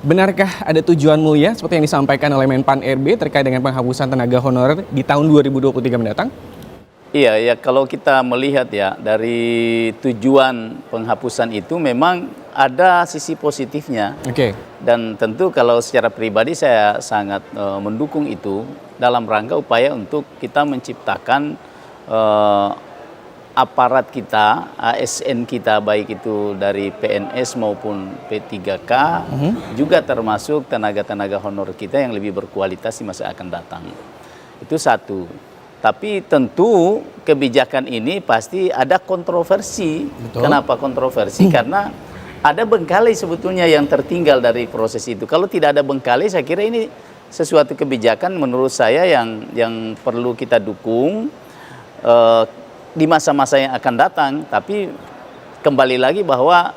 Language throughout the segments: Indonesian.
Benarkah ada tujuan mulia seperti yang disampaikan oleh Menpan RB terkait dengan penghapusan tenaga honorer di tahun 2023 mendatang? Iya, ya kalau kita melihat ya dari tujuan penghapusan itu memang ada sisi positifnya. Oke. Dan tentu kalau secara pribadi saya sangat mendukung itu dalam rangka upaya untuk kita menciptakan aparat kita, ASN kita baik itu dari PNS maupun P3K, juga termasuk tenaga-tenaga honor kita yang lebih berkualitas di masa akan datang. Itu satu. Tapi tentu kebijakan ini pasti ada kontroversi. Betul. Kenapa kontroversi? Karena ada bengkalai sebetulnya yang tertinggal dari proses itu. Kalau tidak ada bengkalai, saya kira ini sesuatu kebijakan menurut saya yang perlu kita dukung di masa-masa yang akan datang. Tapi kembali lagi bahwa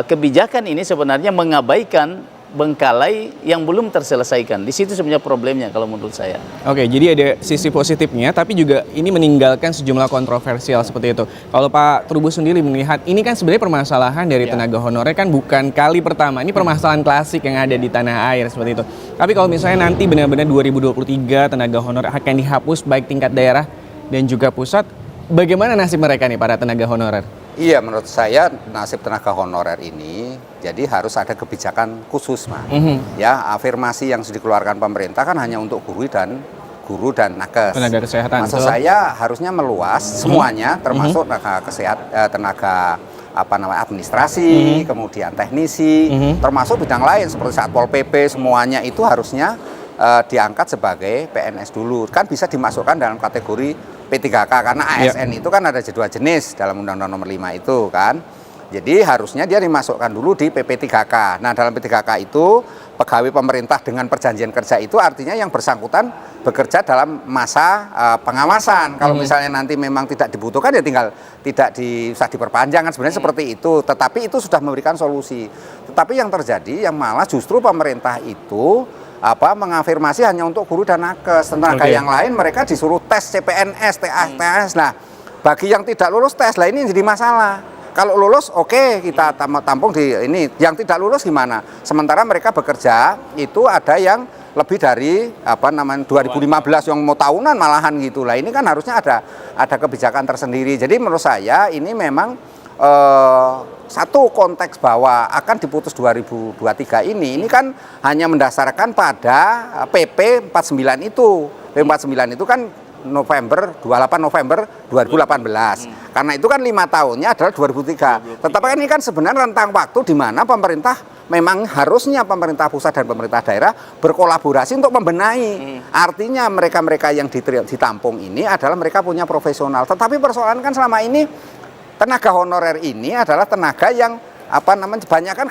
kebijakan ini sebenarnya mengabaikan bengkalai yang belum terselesaikan. Di situ sebenarnya problemnya kalau menurut saya. Oke, jadi ada sisi positifnya, tapi juga ini meninggalkan sejumlah kontroversial seperti itu. Kalau Pak Trubus sendiri melihat, ini kan sebenarnya permasalahan dari tenaga honorer kan bukan kali pertama. Ini permasalahan klasik yang ada di tanah air seperti itu. Tapi kalau misalnya nanti benar-benar 2023 tenaga honorer akan dihapus baik tingkat daerah dan juga pusat, bagaimana nasib mereka nih para tenaga honorer? Iya, menurut saya nasib tenaga honorer ini jadi harus ada kebijakan khusus, Mas. Ya, afirmasi yang sudah dikeluarkan pemerintah kan hanya untuk guru dan nakes. Tenaga kesehatan. Maksud saya harusnya meluas semuanya, termasuk tenaga kesehatan, tenaga administrasi, kemudian teknisi, termasuk bidang lain seperti Satpol PP, semuanya itu harusnya diangkat sebagai PNS dulu. Kan bisa dimasukkan dalam kategori P3K karena ASN itu kan ada dua jenis dalam Undang-Undang Nomor 5 itu kan. Jadi harusnya dia dimasukkan dulu di PP3K. Nah, dalam P3K itu pegawai pemerintah dengan perjanjian kerja itu artinya yang bersangkutan bekerja dalam masa pengawasan. Kalau misalnya nanti memang tidak dibutuhkan ya tinggal tidak usah diperpanjang kan sebenarnya seperti itu. Tetapi itu sudah memberikan solusi. Tetapi yang terjadi yang malah justru pemerintah itu mengafirmasi hanya untuk guru dan nakes. Tenaga yang lain mereka disuruh tes CPNS, TAS. Nah, bagi yang tidak lulus tes, lah ini jadi masalah. Kalau lulus oke, kita tampung di ini. Yang tidak lulus gimana? Sementara mereka bekerja itu ada yang lebih dari 2015 yang mau tahunan malahan gitu. Lah ini kan harusnya ada kebijakan tersendiri. Jadi menurut saya ini memang satu konteks bahwa akan diputus 2023 ini kan hanya mendasarkan pada PP 49 itu. PP 49 itu kan 28 November 2018. Karena itu kan 5 tahunnya adalah 2003. Tetapi kan ini kan sebenarnya rentang waktu di mana pemerintah memang harusnya pemerintah pusat dan pemerintah daerah berkolaborasi untuk membenahi. Artinya mereka-mereka yang ditampung ini adalah mereka punya profesional. Tetapi persoalan kan selama ini tenaga honorer ini adalah tenaga yang kebanyakan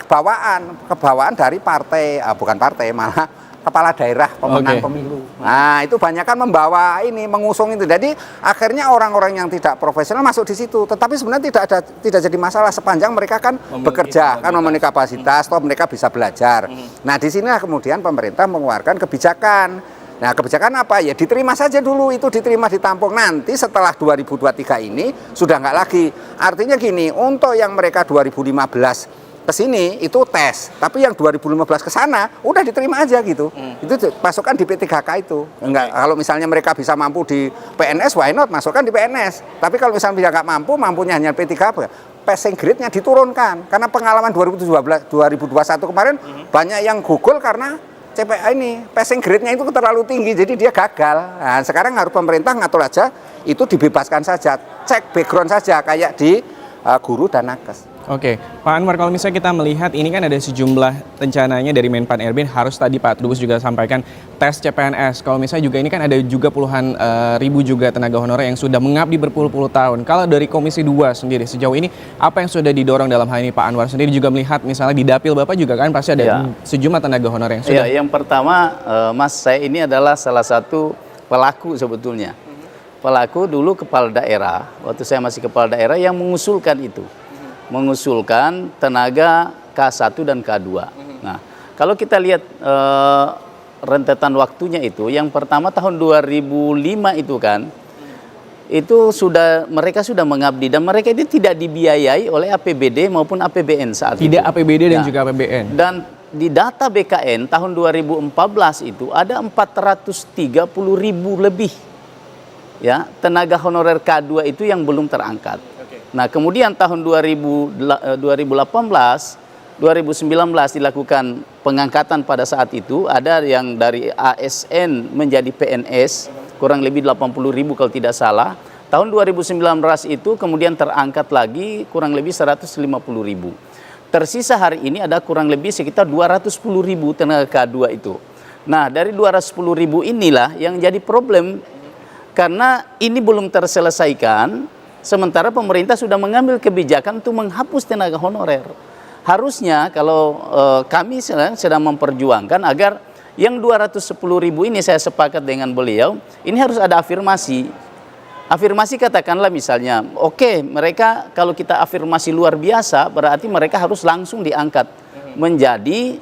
kebawaan dari partai, bukan partai malah kepala daerah pemenang pemilu. Nah, itu banyakan membawa mengusung itu. Jadi akhirnya orang-orang yang tidak profesional masuk di situ. Tetapi sebenarnya tidak jadi masalah sepanjang mereka kan bekerja, kan memiliki kapasitas, toh mereka bisa belajar. Nah, di sinilah kemudian pemerintah mengeluarkan kebijakan. Nah, kebijakan apa? Ya diterima saja dulu, itu diterima ditampung. Nanti setelah 2023 ini sudah nggak lagi. Artinya gini, untuk yang mereka 2015 ke sini itu tes, tapi yang 2015 ke sana udah diterima aja gitu. Itu masukkan di P3K itu. Enggak, kalau misalnya mereka bisa mampu di PNS, why not masukkan di PNS. Tapi kalau misalnya dia nggak mampu, mampunya hanya P3K, passing grade-nya diturunkan. Karena pengalaman 2021 kemarin banyak yang gugur karena CPA ini passing grade-nya itu terlalu tinggi, jadi dia gagal. Nah, sekarang harus pemerintah ngatur aja, itu dibebaskan saja, cek background saja kayak di guru dan nakes. Oke, Pak Anwar, kalau misalnya kita melihat ini kan ada sejumlah rencananya dari Menpan RB, harus tadi Pak Trubus juga sampaikan tes CPNS. Kalau misalnya juga ini kan ada juga puluhan ribu juga tenaga honorer yang sudah mengabdi berpuluh-puluh tahun. Kalau dari Komisi 2 sendiri sejauh ini apa yang sudah didorong dalam hal ini Pak Anwar sendiri juga melihat misalnya di Dapil Bapak juga kan pasti ada sejumlah tenaga honorer yang sudah. Yang pertama Mas, saya ini adalah salah satu pelaku sebetulnya. Pelaku dulu kepala daerah, waktu saya masih kepala daerah yang mengusulkan itu. Mengusulkan tenaga K1 dan K2. Nah, kalau kita lihat rentetan waktunya itu, yang pertama tahun 2005 itu kan, itu mereka sudah mengabdi dan mereka itu tidak dibiayai oleh APBD maupun APBN saat itu. Tidak APBD dan juga APBN. Dan di data BKN tahun 2014 itu ada 430.000 lebih ya tenaga honorer K2 itu yang belum terangkat. Nah, kemudian tahun 2018, 2019 dilakukan pengangkatan pada saat itu, ada yang dari ASN menjadi PNS kurang lebih 80.000 kalau tidak salah. Tahun 2019 itu kemudian terangkat lagi kurang lebih 150.000. Tersisa hari ini ada kurang lebih sekitar 210.000 tenaga K2 itu. Nah, dari 210.000 inilah yang jadi problem karena ini belum terselesaikan, sementara pemerintah sudah mengambil kebijakan untuk menghapus tenaga honorer. Harusnya kalau kami sedang memperjuangkan agar yang 210.000 ini, saya sepakat dengan beliau, ini harus ada afirmasi. Afirmasi katakanlah misalnya, oke, mereka kalau kita afirmasi luar biasa, berarti mereka harus langsung diangkat menjadi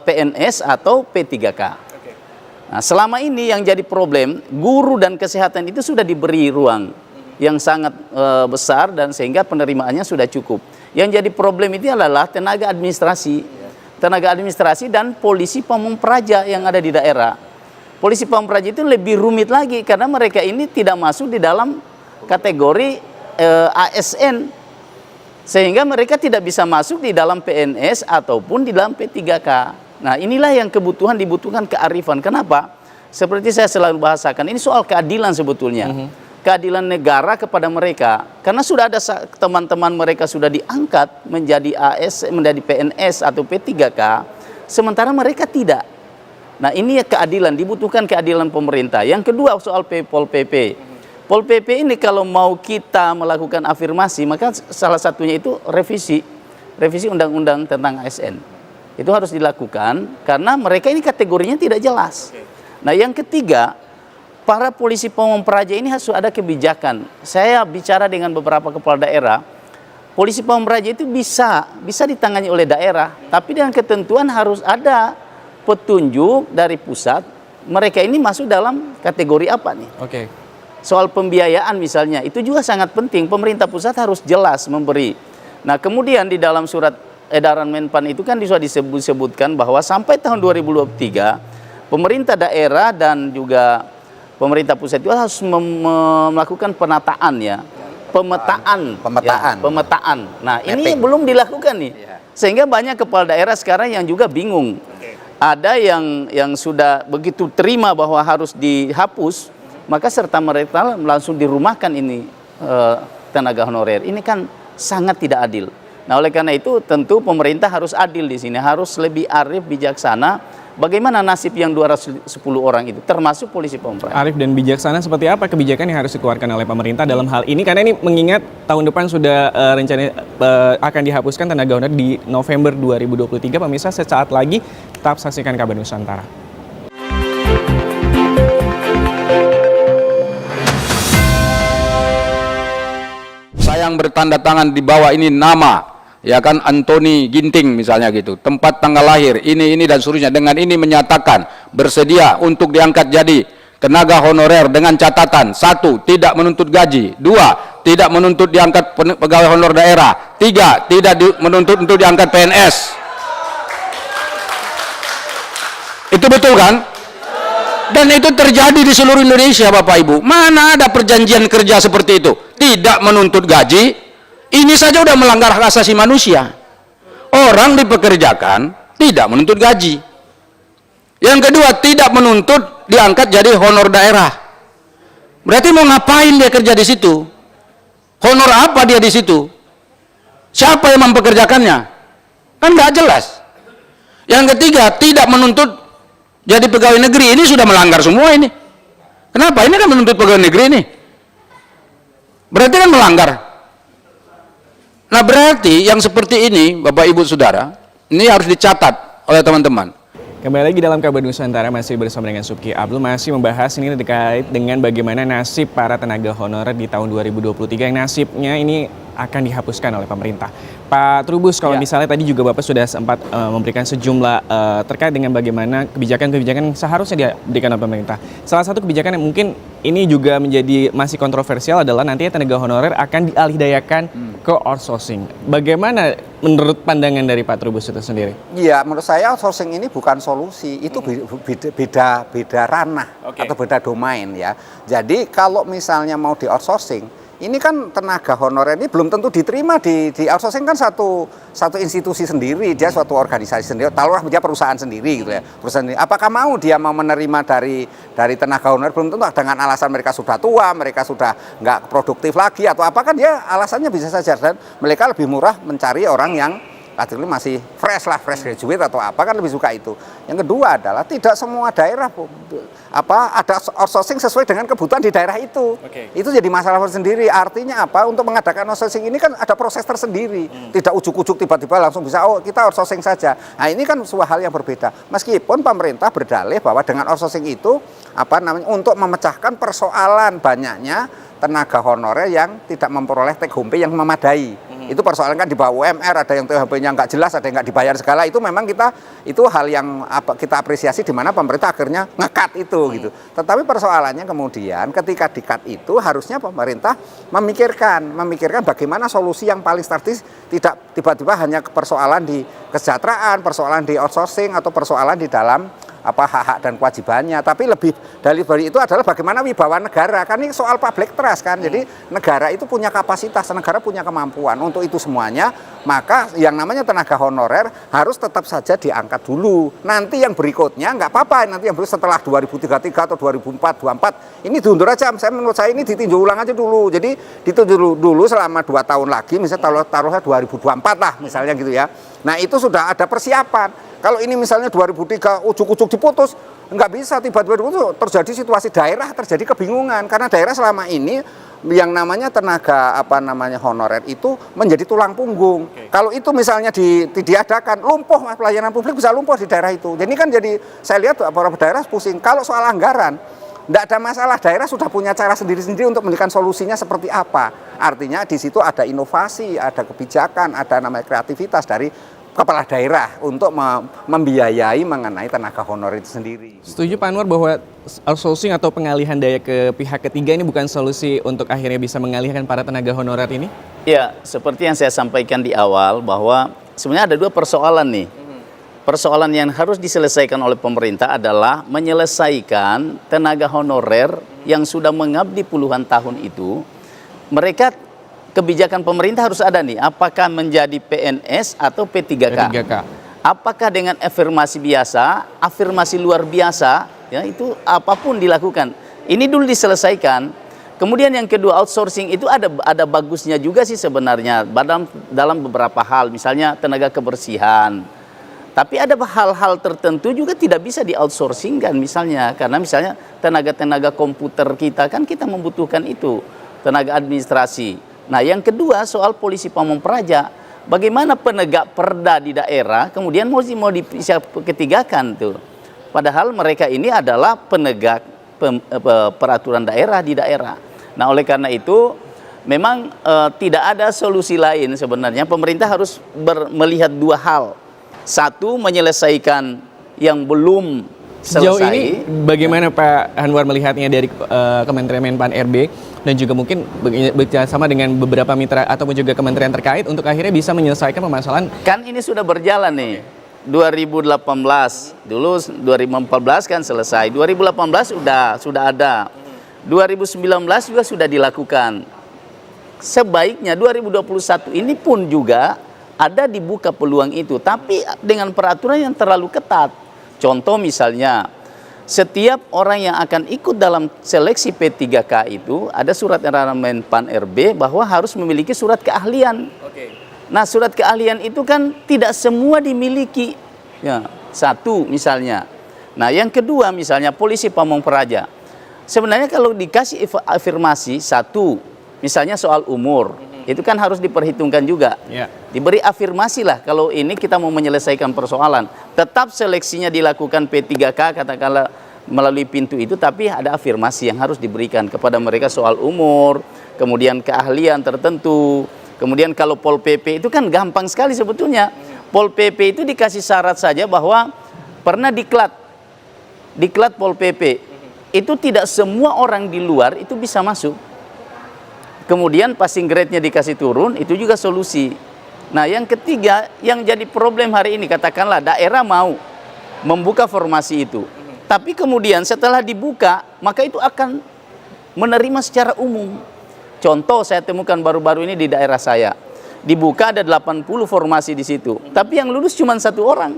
PNS atau P3K. Nah, selama ini yang jadi problem, guru dan kesehatan itu sudah diberi ruang yang sangat besar dan sehingga penerimaannya sudah cukup. Yang jadi problem itu adalah tenaga administrasi dan polisi pamung praja yang ada di daerah. Polisi pamung praja itu lebih rumit lagi karena mereka ini tidak masuk di dalam kategori ASN, sehingga mereka tidak bisa masuk di dalam PNS ataupun di dalam P3K. Nah, inilah yang dibutuhkan kearifan. Kenapa? Seperti saya selalu bahasakan, ini soal keadilan sebetulnya. Keadilan negara kepada mereka. Karena sudah ada teman-teman mereka sudah diangkat menjadi menjadi PNS atau P3K, sementara mereka tidak. Nah, ini keadilan, dibutuhkan keadilan pemerintah. Yang kedua soal Pol PP. Pol PP ini kalau mau kita melakukan afirmasi, maka salah satunya itu revisi undang-undang tentang ASN. Itu harus dilakukan karena mereka ini kategorinya tidak jelas. Nah, yang ketiga, para polisi pamung praja ini harus ada kebijakan. Saya bicara dengan beberapa kepala daerah, polisi pamung praja itu bisa ditangani oleh daerah, tapi dengan ketentuan harus ada petunjuk dari pusat. Mereka ini masuk dalam kategori apa nih? Oke. Soal pembiayaan misalnya, itu juga sangat penting. Pemerintah pusat harus jelas memberi. Nah, kemudian di dalam surat edaran Menpan itu kan sudah disebutkan bahwa sampai tahun 2023 pemerintah daerah dan juga pemerintah pusat itu harus melakukan pemetaan. Nah, ini belum dilakukan nih. Sehingga banyak kepala daerah sekarang yang juga bingung. Ada yang sudah begitu terima bahwa harus dihapus, maka serta mereka langsung dirumahkan ini tenaga honorer. Ini kan sangat tidak adil. Nah, oleh karena itu tentu pemerintah harus adil di sini, harus lebih arif, bijaksana. Bagaimana nasib yang 210 orang itu, termasuk polisi pamung praja? Arif dan bijaksana seperti apa kebijakan yang harus dikeluarkan oleh pemerintah dalam hal ini? Karena ini mengingat tahun depan sudah rencana akan dihapuskan tenaga honorer di November 2023. Pemirsa, sesaat lagi tetap saksikan Kabar Nusantara. Saya yang bertanda tangan di bawah ini nama, ya kan, Anthony Ginting misalnya gitu, tempat tanggal lahir, ini dan seterusnya. Dengan ini menyatakan bersedia untuk diangkat jadi tenaga honorer dengan catatan: 1. Tidak menuntut gaji, 2. Tidak menuntut diangkat pegawai honor daerah, 3. Tidak menuntut untuk diangkat PNS. Itu betul kan? Dan itu terjadi di seluruh Indonesia, Bapak Ibu. Mana ada perjanjian kerja seperti itu? Tidak menuntut gaji, ini saja udah melanggar hak asasi manusia. Orang dipekerjakan tidak menuntut gaji. Yang kedua, tidak menuntut diangkat jadi honor daerah. Berarti mau ngapain dia kerja di situ? Honor apa dia di situ? Siapa yang mempekerjakannya? Kan nggak jelas. Yang ketiga, tidak menuntut jadi pegawai negeri. Ini sudah melanggar semua ini. Kenapa? Ini kan menuntut pegawai negeri ini. Berarti kan melanggar. Nah, berarti yang seperti ini, Bapak Ibu Saudara, ini harus dicatat oleh teman-teman. Kembali lagi dalam Kabar Nusantara, masih bersama dengan Subki Abdul, masih membahas ini terkait dengan bagaimana nasib para tenaga honorer di tahun 2023 yang nasibnya ini akan dihapuskan oleh pemerintah. Pak Trubus, kalau misalnya tadi juga Bapak sudah sempat memberikan sejumlah terkait dengan bagaimana kebijakan-kebijakan seharusnya diberikan oleh pemerintah. Salah satu kebijakan yang mungkin ini juga menjadi masih kontroversial adalah nantinya tenaga honorer akan dialihdayakan ke outsourcing. Bagaimana menurut pandangan dari Pak Trubus itu sendiri? Iya, menurut saya outsourcing ini bukan solusi, itu beda ranah atau beda domain ya. Jadi kalau misalnya mau di outsourcing, ini kan tenaga honorer ini belum tentu diterima di outsourcing, kan satu institusi sendiri, dia suatu organisasi sendiri, taruhlah dia perusahaan sendiri gitu ya. Perusahaan sendiri. Apakah dia mau menerima dari tenaga honorer, belum tentu dengan alasan mereka sudah tua, mereka sudah nggak produktif lagi atau apa, kan dia alasannya bisa saja, dan mereka lebih murah mencari orang yang kategori masih fresh graduate atau apa, kan lebih suka itu. Yang kedua adalah tidak semua daerah ada outsourcing sesuai dengan kebutuhan di daerah itu. Itu jadi masalah sendiri. Artinya apa? Untuk mengadakan outsourcing ini kan ada proses tersendiri. Tidak ujuk-ujuk tiba-tiba langsung bisa kita outsourcing saja. Nah, ini kan suatu hal yang berbeda. Meskipun pemerintah berdalih bahwa dengan outsourcing itu untuk memecahkan persoalan banyaknya tenaga honorer yang tidak memperoleh take home pay yang memadai. Itu persoalan kan di bawah UMR, ada yang take home pay-nya nggak jelas, ada yang nggak dibayar segala. Itu memang itu hal yang kita apresiasi, di mana pemerintah akhirnya nge-cut itu gitu. Tetapi persoalannya kemudian ketika di-cut itu harusnya pemerintah memikirkan bagaimana solusi yang paling strategis, tidak tiba-tiba hanya persoalan di kesejahteraan, persoalan di outsourcing atau persoalan di dalam hak-hak dan kewajibannya, tapi lebih dari itu adalah bagaimana wibawa negara. Kan ini soal public trust kan. Jadi negara itu punya kapasitas, negara punya kemampuan untuk itu semuanya, maka yang namanya tenaga honorer harus tetap saja diangkat dulu. Nanti yang berikutnya nggak apa-apa, nanti yang berikutnya setelah 2033 atau 2024 ini diundur aja. Menurut saya ini ditinjau ulang aja dulu. Jadi ditinjau dulu selama 2 tahun lagi, misalnya taruhnya 2024 lah misalnya gitu ya. Nah, itu sudah ada persiapan. Kalau ini misalnya 2003 ujuk-ujuk diputus, nggak bisa, tiba-tiba terjadi situasi daerah, terjadi kebingungan. Karena daerah selama ini yang namanya tenaga honorer itu menjadi tulang punggung. Kalau itu misalnya diadakan, lumpuh, pelayanan publik bisa lumpuh di daerah itu. Jadi kan saya lihat beberapa daerah pusing. Kalau soal anggaran, nggak ada masalah, daerah sudah punya cara sendiri-sendiri untuk memberikan solusinya seperti apa. Artinya di situ ada inovasi, ada kebijakan, ada namanya kreativitas dari kepala daerah untuk membiayai mengenai tenaga honor itu sendiri. Setuju Pak Anwar bahwa outsourcing atau pengalihan daya ke pihak ketiga ini bukan solusi untuk akhirnya bisa mengalihkan para tenaga honorer ini? Ya, seperti yang saya sampaikan di awal bahwa sebenarnya ada 2 persoalan nih. Persoalan yang harus diselesaikan oleh pemerintah adalah menyelesaikan tenaga honorer yang sudah mengabdi puluhan tahun itu. Mereka kebijakan pemerintah harus ada nih, apakah menjadi PNS atau P3K. Apakah dengan afirmasi biasa, afirmasi luar biasa, ya itu apapun dilakukan. Ini dulu diselesaikan. Kemudian yang kedua, outsourcing itu ada bagusnya juga sih sebenarnya dalam beberapa hal, misalnya tenaga kebersihan. Tapi ada hal-hal tertentu juga tidak bisa di outsourcing kan, misalnya karena misalnya tenaga komputer kita kan kita membutuhkan itu, tenaga administrasi. Nah, yang kedua soal polisi Pamong Praja, bagaimana penegak perda di daerah kemudian mau bisa ketigakan tuh. Padahal mereka ini adalah penegak peraturan daerah di daerah. Nah, oleh karena itu memang tidak ada solusi lain sebenarnya. Pemerintah harus melihat 2 hal. Satu, menyelesaikan yang belum selesai. Sejauh ini bagaimana Pak Anwar melihatnya dari Kementerian Menpan RB dan juga mungkin bekerjasama dengan beberapa mitra ataupun juga kementerian terkait untuk akhirnya bisa menyelesaikan permasalahan? Kan ini sudah berjalan nih. 2018, dulu 2014 kan selesai. 2018 sudah ada. 2019 juga sudah dilakukan. Sebaiknya 2021 ini pun juga ada dibuka peluang itu, tapi dengan peraturan yang terlalu ketat. Contoh misalnya, setiap orang yang akan ikut dalam seleksi P3K itu ada surat edaran Menpan RB bahwa harus memiliki surat keahlian. Nah, surat keahlian itu kan tidak semua dimiliki. Ya, satu misalnya. Nah, yang kedua misalnya polisi Pamong Praja. Sebenarnya kalau dikasih afirmasi satu, misalnya soal umur, itu kan harus diperhitungkan juga. Diberi afirmasi lah kalau ini kita mau menyelesaikan persoalan. Tetap seleksinya dilakukan P3K katakanlah melalui pintu itu, tapi ada afirmasi yang harus diberikan kepada mereka soal umur, kemudian keahlian tertentu. Kemudian kalau Pol PP itu kan gampang sekali sebetulnya. Pol PP itu dikasih syarat saja bahwa pernah diklat Pol PP. Itu tidak semua orang di luar itu bisa masuk. Kemudian passing grade-nya dikasih turun, itu juga solusi. Nah, yang ketiga yang jadi problem hari ini, katakanlah daerah mau membuka formasi itu, tapi kemudian setelah dibuka maka itu akan menerima secara umum. Contoh saya temukan baru-baru ini di daerah saya, dibuka ada 80 formasi di situ, tapi yang lulus cuma 1 orang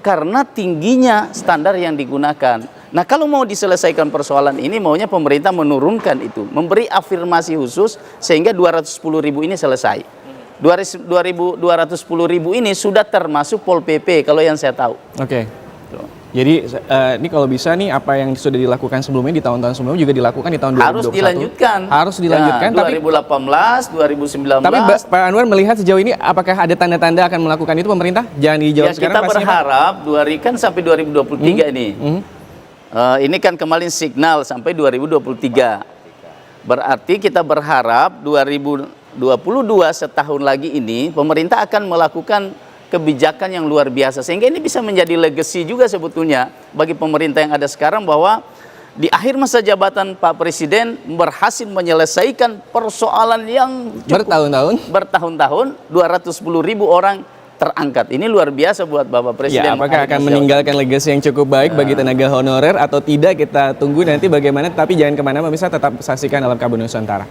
karena tingginya standar yang digunakan. Nah, kalau mau diselesaikan persoalan ini, maunya pemerintah menurunkan itu, memberi afirmasi khusus sehingga 210.000 ini selesai. 210.000 ini sudah termasuk Pol PP kalau yang saya tahu. Oke. Jadi ini kalau bisa nih apa yang sudah dilakukan sebelumnya di tahun-tahun sebelumnya juga dilakukan di tahun 2021. Harus dilanjutkan. Harus dilanjutkan. Nah, 2018, 2019. Tapi Pak Anwar melihat sejauh ini apakah ada tanda-tanda akan melakukan itu pemerintah? Jangan dijawab Ya, sekarang. kita pastinya, berharap kan sampai 2023 ini. Ini kan kemarin signal sampai 2023. Berarti kita berharap 2022 setahun lagi ini pemerintah akan melakukan kebijakan yang luar biasa sehingga ini bisa menjadi legacy juga sebetulnya bagi pemerintah yang ada sekarang, bahwa di akhir masa jabatan Pak Presiden berhasil menyelesaikan persoalan yang bertahun-tahun 210.000 orang terangkat. Ini luar biasa buat Bapak Presiden. Ya, apakah akan meninggalkan legacy yang cukup baik bagi tenaga honorer atau tidak, kita tunggu nanti bagaimana. Tapi jangan kemana-mana, bisa tetap saksikan dalam Kabun Nusantara.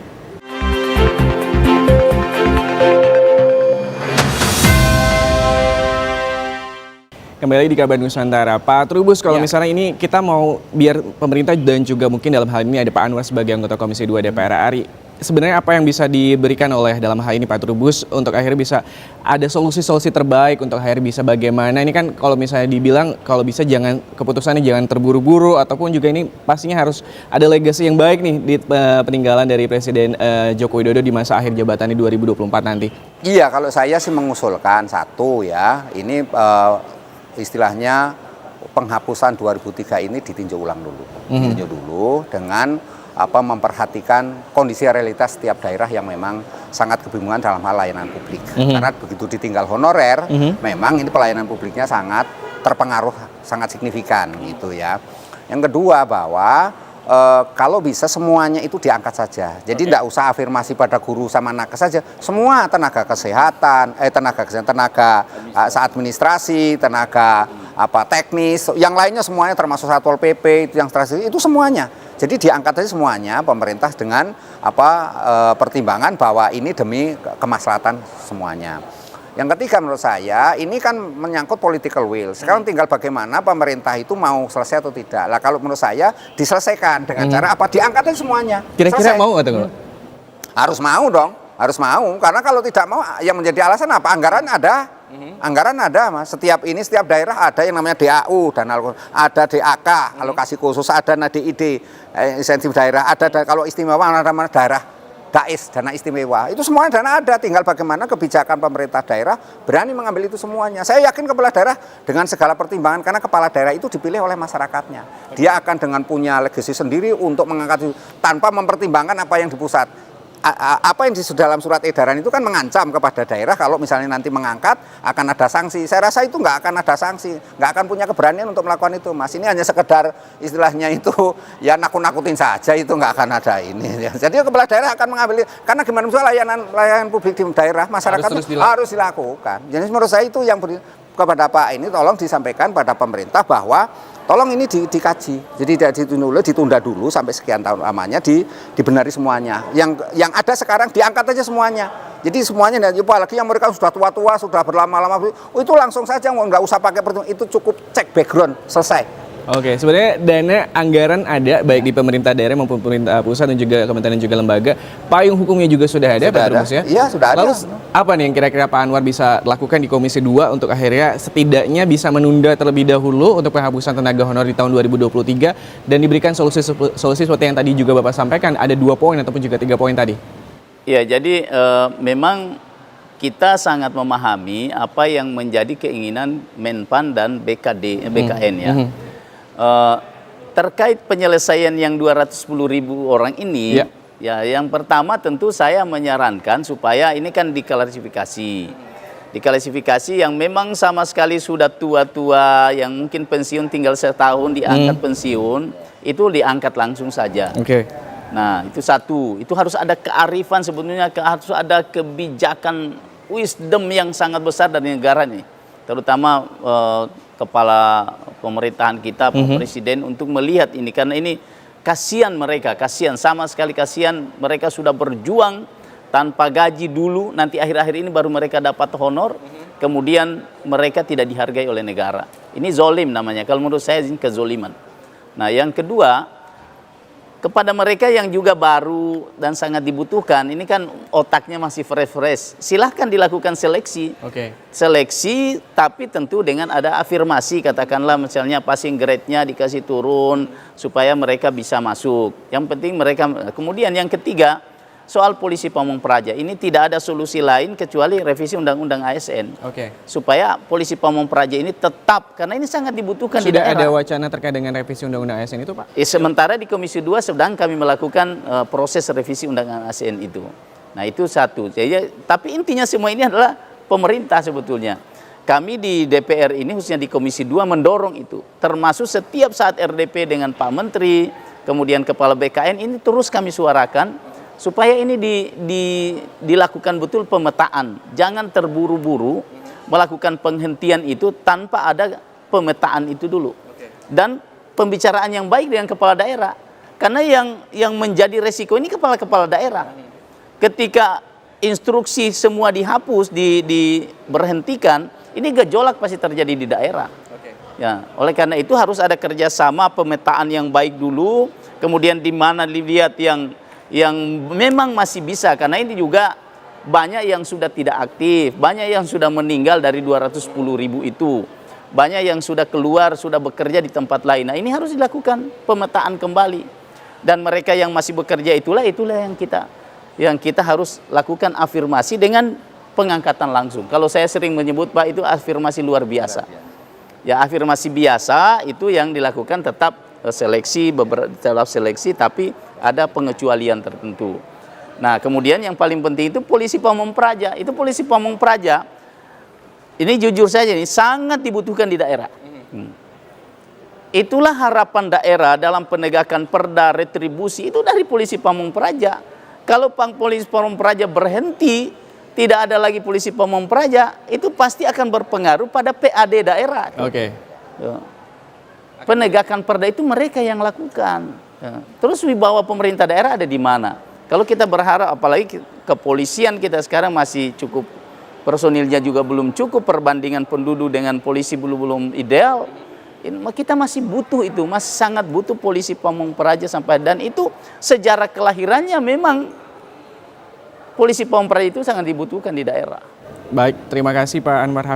Kembali di Kabar Nusantara. Pak Trubus, kalau misalnya ini kita mau biar pemerintah dan juga mungkin dalam hal ini ada Pak Anwar sebagai anggota Komisi 2 DPR RI, sebenarnya apa yang bisa diberikan oleh dalam hal ini Pak Trubus untuk akhirnya bisa ada solusi-solusi terbaik untuk akhirnya bisa bagaimana, ini kan kalau misalnya dibilang kalau bisa jangan keputusannya jangan terburu-buru, ataupun juga ini pastinya harus ada legacy yang baik nih di peninggalan dari Presiden Joko Widodo di masa akhir jabatannya 2024 nanti. Iya, kalau saya sih mengusulkan satu ya, ini istilahnya penghapusan 2003 ini ditinjau ulang dulu. Ditinjau dulu dengan memperhatikan kondisi realitas setiap daerah yang memang sangat kebingungan dalam hal layanan publik. Karena begitu ditinggal honorer, memang ini pelayanan publiknya sangat terpengaruh, sangat signifikan gitu ya. Yang kedua bahwa kalau bisa semuanya itu diangkat saja. Jadi tidak usah afirmasi pada guru sama nakes saja. Semua tenaga kesehatan, tenaga administrasi, tenaga teknis, yang lainnya semuanya termasuk Satpol PP itu yang strategi itu semuanya. Jadi diangkat saja semuanya pemerintah dengan pertimbangan bahwa ini demi kemaslahatan semuanya. Yang ketiga menurut saya ini kan menyangkut political will. Sekarang tinggal bagaimana pemerintah itu mau selesai atau tidak. Lah kalau menurut saya diselesaikan dengan cara apa? Diangkat aja semuanya. Kira-kira mau atau enggak? Harus mau dong, harus mau. Karena kalau tidak mau yang menjadi alasan apa? Anggaran ada. Anggaran ada, Mas. Setiap daerah ada yang namanya DAU, ada DAK, alokasi khusus, ada DID, insentif daerah, ada kalau istimewa ada daerah DAIS, dana istimewa. Itu semuanya dana ada, tinggal bagaimana kebijakan pemerintah daerah berani mengambil itu semuanya. Saya yakin kepala daerah dengan segala pertimbangan, karena kepala daerah itu dipilih oleh masyarakatnya. Dia akan dengan punya legasi sendiri untuk mengangkat itu tanpa mempertimbangkan apa yang di pusat. Apa yang di dalam surat edaran itu kan mengancam kepada daerah kalau misalnya nanti mengangkat akan ada sanksi. Saya rasa itu nggak akan ada sanksi, nggak akan punya keberanian untuk melakukan itu, Mas. Ini hanya sekedar istilahnya itu ya nakut-nakutin saja, itu nggak akan ada ini. Jadi kepala daerah akan mengambil, karena gimana misalnya layanan publik di daerah masyarakat harus dilakukan. Jadi menurut saya itu yang kepada Pak ini tolong disampaikan pada pemerintah bahwa tolong ini dikaji, jadi tidak ditunda dulu sampai sekian tahun lamanya, dibenari semuanya. Yang ada sekarang diangkat aja semuanya. Jadi semuanya, apalagi yang mereka sudah tua-tua, sudah berlama-lama, itu langsung saja, nggak usah pakai pertemuan, itu cukup cek background, selesai. Oke, sebenarnya dana anggaran ada baik di pemerintah daerah maupun pemerintah pusat dan juga kementerian dan juga lembaga. Payung hukumnya juga sudah ada, Pak Trubus ya? Iya, sudah ada. Lalu apa nih yang kira-kira Pak Anwar bisa lakukan di Komisi 2 untuk akhirnya setidaknya bisa menunda terlebih dahulu untuk penghapusan tenaga honor di tahun 2023 dan diberikan solusi seperti yang tadi juga Bapak sampaikan, ada 2 poin ataupun juga 3 poin tadi? Ya, jadi memang kita sangat memahami apa yang menjadi keinginan Menpan dan BKN ya. Terkait penyelesaian yang 210.000 orang ini, ya yang pertama tentu saya menyarankan supaya ini kan diklasifikasi yang memang sama sekali sudah tua-tua, yang mungkin pensiun tinggal setahun diangkat pensiun, itu diangkat langsung saja. Nah itu satu, itu harus ada kearifan sebetulnya, harus ada kebijakan wisdom yang sangat besar dari negara ini, terutama kepala pemerintahan kita, Pak Presiden, untuk melihat ini, karena ini kasihan mereka, kasihan, sama sekali kasihan, mereka sudah berjuang tanpa gaji dulu, nanti akhir-akhir ini baru mereka dapat honor, kemudian mereka tidak dihargai oleh negara. Ini zolim namanya, kalau menurut saya ini kezoliman. Nah, yang kedua, kepada mereka yang juga baru dan sangat dibutuhkan, ini kan otaknya masih fresh-fresh, silahkan dilakukan seleksi. Seleksi, tapi tentu dengan ada afirmasi, katakanlah misalnya passing grade-nya dikasih turun, supaya mereka bisa masuk. Yang penting mereka, kemudian yang ketiga, soal polisi Pamong Praja, ini tidak ada solusi lain kecuali revisi Undang-Undang ASN. Supaya polisi Pamong Praja ini tetap, karena ini sangat dibutuhkan di daerah. Sudah ada wacana terkait dengan revisi Undang-Undang ASN itu, Pak? Sementara di Komisi 2 sedang kami melakukan proses revisi Undang-Undang ASN itu. Nah, itu satu. Jadi, tapi intinya semua ini adalah pemerintah sebetulnya. Kami di DPR ini, khususnya di Komisi 2, mendorong itu. Termasuk setiap saat RDP dengan Pak Menteri, kemudian Kepala BKN, ini terus kami suarakan, supaya ini dilakukan betul pemetaan. Jangan terburu-buru melakukan penghentian itu tanpa ada pemetaan itu dulu. Dan pembicaraan yang baik dengan kepala daerah. Karena yang menjadi resiko ini kepala-kepala daerah. Ketika instruksi semua dihapus, diberhentikan, ini gejolak pasti terjadi di daerah. Ya, oleh karena itu harus ada kerjasama pemetaan yang baik dulu, kemudian di mana dilihat yang memang masih bisa, karena ini juga banyak yang sudah tidak aktif, banyak yang sudah meninggal dari 210.000 itu, banyak yang sudah keluar, sudah bekerja di tempat lain. Nah, ini harus dilakukan pemetaan kembali, dan mereka yang masih bekerja itulah yang kita harus lakukan afirmasi dengan pengangkatan langsung. Kalau saya sering menyebut, Pak, itu afirmasi luar biasa. Ya, afirmasi biasa itu yang dilakukan tetap seleksi, tetap seleksi, tapi ada pengecualian tertentu. Nah, kemudian yang paling penting itu polisi Pamong Praja. Itu polisi Pamong Praja, ini jujur saja, ini sangat dibutuhkan di daerah. Itulah harapan daerah dalam penegakan perda retribusi, itu dari polisi Pamong Praja. Kalau polisi Pamong Praja berhenti, tidak ada lagi polisi Pamong Praja, itu pasti akan berpengaruh pada PAD daerah. Penegakan perda itu mereka yang lakukan. Terus wibawa pemerintah daerah ada di mana? Kalau kita berharap, apalagi kepolisian kita sekarang masih cukup, personilnya juga belum cukup, perbandingan penduduk dengan polisi belum ideal, kita masih butuh itu, masih sangat butuh polisi Pamong Praja sampai, dan itu sejarah kelahirannya memang polisi Pamong Praja itu sangat dibutuhkan di daerah. Baik, terima kasih Pak Anwar Hafid.